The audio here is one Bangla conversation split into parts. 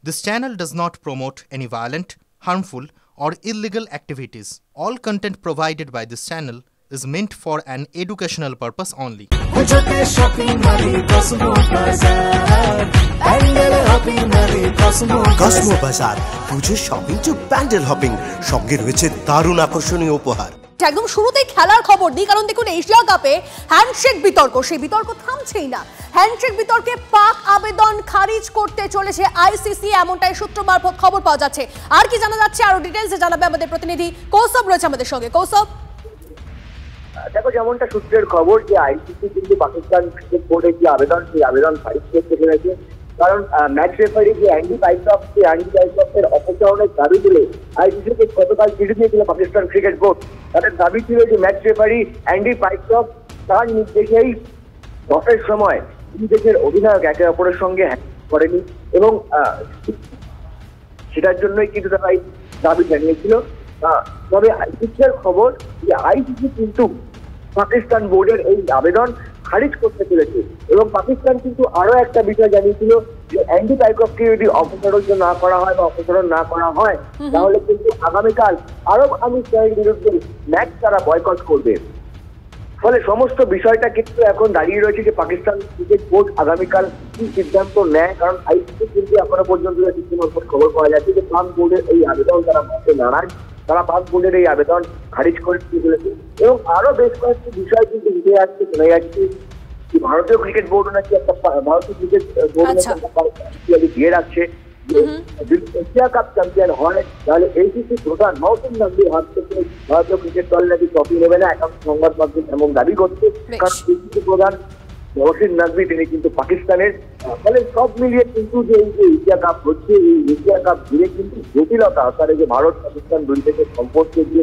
This channel does not promote any violent, harmful, or illegal activities. All content provided by this channel is meant for an educational purpose only. Cosmo বাজার পুজোর শপিং টু প্যান্ডেল হপিং সঙ্গে রয়েছে দারুণ আকর্ষণীয় উপহার। একদম শুরুতেই খেলার খবর দিই, কারণ দেখুন এশিয়া কাপে হ্যান্ডশেক বিতর্ক, সেই বিতর্ক থামছেই না। হ্যান্ডশেক বিতর্কে পাক আবেদন খারিজ করতে চলেছে আইসিসি, এমনটাই সূত্র মারফত খবর পাওয়া যাচ্ছে। আর কি জানা যাচ্ছে আরো ডিটেইলসে জানাবে আমাদের প্রতিনিধি কৌসব রয়েছে আমাদের সঙ্গে। কৌসব, দেখো যেমনটা সূত্রের খবর যে আইসিসি কিন্তু পাকিস্তান ক্রিকেট বোর্ডের যে আবেদন সেই আবেদন খারিজ করতে চলেছে, কারণ ম্যাচ রেফারি যে অ্যান্ডি পাইকফের অপসারণের দাবি তুলে আইসিসিকে গতকাল চিঠি দিয়েছিল পাকিস্তান ক্রিকেট বোর্ড। তাদের দাবি ছিল যে ম্যাচ রেফারি অ্যান্ডি পাইকফ তার নির্দেশেই টসের সময় দুই দেশের অধিনায়ক একে অপরের সঙ্গে করেনি এবং সেটার জন্যই কিন্তু তারা এই দাবি জানিয়েছিল। তবে আইসিসির খবর যে আইসিসি কিন্তু পাকিস্তান বোর্ডের এই আবেদন খারিজ করতে চলেছে এবং পাকিস্তান কিন্তু আরো একটা বিষয় জানিয়েছিল যে অ্যান্ডি পাইকফকে যদি অপসারণ না করা হয় বা অপসারণ না করা হয় তাহলে কিন্তু আগামীকাল আরব আমিরের বিরুদ্ধে ম্যাচ তারা বয়কট করবে। ফলে সমস্ত বিষয়টা কিন্তু এখন দাঁড়িয়ে রয়েছে যে পাকিস্তান ক্রিকেট বোর্ড আগামীকাল কি সিদ্ধান্ত নেয়, কারণ আইসিসি কিন্তু এখনো পর্যন্ত খবর পাওয়া যাচ্ছে যে পাক বোর্ডের এই আবেদন তারা মানতে নারাজ, তারা পাক বোর্ডের এই আবেদন খারিজ করে চলেছে এবং আরো বেশ কয়েকটি বিষয় কিন্তু উঠে আসছে, শোনা যাচ্ছে যে ভারতীয় ক্রিকেট বোর্ড নাকি একটা ভারতীয় ক্রিকেট বোর্ড দিয়ে রাখছে যদি এশিয়া কাপ চ্যাম্পিয়ন হয় তাহলে এইচসিসি প্রধান মহসিন নকভির হাত থেকে ভারতীয় ক্রিকেট দল নাকি ট্রফি নেবে না। এখন সংবাদ মাধ্যম এমন দাবি করছে, কারণ এইচসিসি প্রধান মহসিন নকভি তিনি কিন্তু পাকিস্তানের। ফলে সব মিলিয়ে কিন্তু যে এই যে এশিয়া কাপ হচ্ছে, এই এশিয়া কাপ ঘিরে কিন্তু জটিলতা, তার যে ভারত পাকিস্তান দুই দেশের সম্পর্কে যে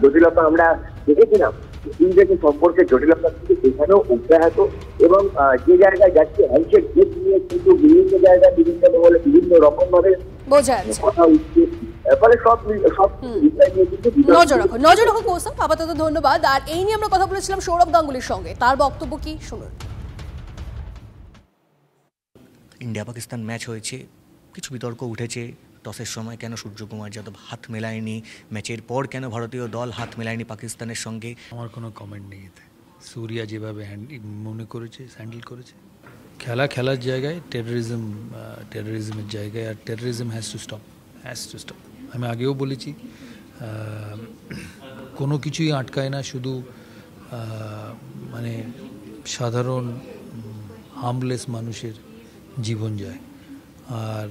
জটিলতা আমরা দেখেছিলাম, দুই দেশের সম্পর্কে জটিলতা কিন্তু এখানেও অব্যাহত এবং যে জায়গায় যাচ্ছে হ্যান্ডশেক নিয়ে কিন্তু বিভিন্ন জায়গায় বিভিন্ন বলে বিভিন্ন রকম ভাবে কথা উঠছে। ফলে সব বিষয় নিয়ে কিন্তু নজর রাখো কৌসব। আপাতত ধন্যবাদ। আর এই নিয়ে আমরা কথা বলেছিলাম সৌরভ গাঙ্গুলির সঙ্গে, তার বক্তব্য কি শুনুন। ইন্ডিয়া পাকিস্তান ম্যাচ হয়েছে, কিছু বিতর্ক উঠেছে। টসের সময় কেন সূর্যকুমার যাদব হাত মেলায়নি, ম্যাচের পর কেন ভারতীয় দল হাত মেলায়নি পাকিস্তানের সঙ্গে। আমার কোনো কমেন্ট নেই এতে। সূর্যা যেভাবে মনে করেছে হ্যান্ডেল করেছে, খেলার জায়গায় টেররিজমের জায়গায়, আর টেররিজম হ্যাজ টু স্টপ। আমি আগেও বলেছি কোনো কিছুই আটকায় না, শুধু মানে সাধারণ হার্মলেস মানুষের জীবন যায়। আর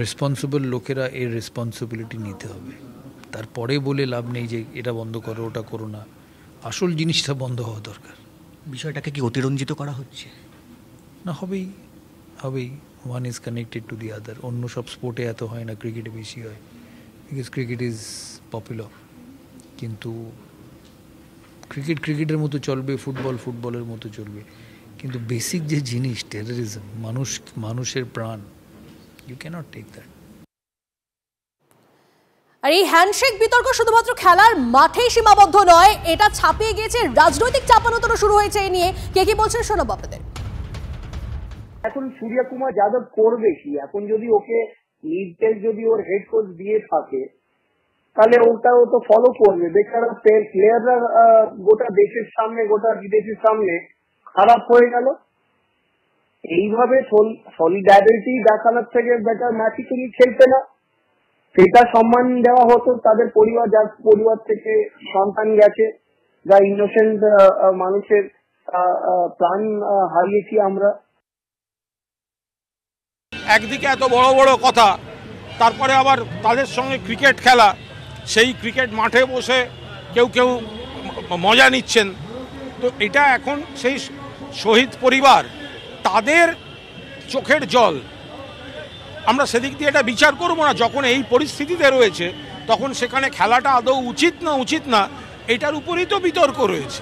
রেসপন্সিবল লোকেরা এর রেসপন্সিবিলিটি নিতে হবে। তারপরে বলে লাভ নেই যে এটা বন্ধ করো ওটা করো না, আসল জিনিসটা বন্ধ হওয়া দরকার। বিষয়টাকে কি অতিরঞ্জিত করা হচ্ছে? না, হবেই। One is connected to the other. অন্য সব স্পোর্টে এত হয় না, ক্রিকেটে বেশি হয়, বিকজ ক্রিকেট ইজ পপুলার। কিন্তু ক্রিকেটের মতো চলবে, ফুটবলের মতো চলবে, কিন্তু বেসিক যে জিনিস টেররিজম, মানুষের প্রাণ, ইউ ক্যানট টেক দ্যাট। আর এই হ্যান্ডশেক বিতর্ক শুধুমাত্র খেলার মাঠেই সীমাবদ্ধ নয়, এটা ছাপিয়ে গিয়েছে, রাজনৈতিক চাপানোতরও শুরু হয়েছে। এই নিয়ে কে কি বলছেন শোনাবো আপনাদের। এখন সূর্যকুমার যাদব করবে কি? এখন যদি ওকে নির্দেশ যদি ওর হেড কোচ দিয়ে থাকে তাহলে ও তো ফলো করবে। বেচারা প্লেয়াররা গোটা দেশের সামনে, গোটা বিদেশের সামনে খারাপ হয়ে গেল। এইভাবে সলিডারিটি দেখানোর থেকে বেটার ম্যাচই তুমি খেলতে না, সেটা সম্মান দেওয়া হতো তাদের পরিবার, যার পরিবার থেকে সন্তান গেছে, যা ইনোসেন্ট মানুষের প্রাণ হারিয়েছি আমরা। একদিকে এত বড় বড় কথা, তারপরে আবার তাদের সঙ্গে ক্রিকেট খেলা, সেই ক্রিকেট মাঠে বসে কেউ মজা নিচ্ছেন। তো এটা এখন সেই শহীদ পরিবার, তাদের চোখের জল, আমরা সেদিক দিয়ে এটা বিচার করবো না। যখন এই পরিস্থিতিতে রয়েছে তখন সেখানে খেলাটা আদৌ উচিত না এটার উপরেই তো বিতর্ক রয়েছে।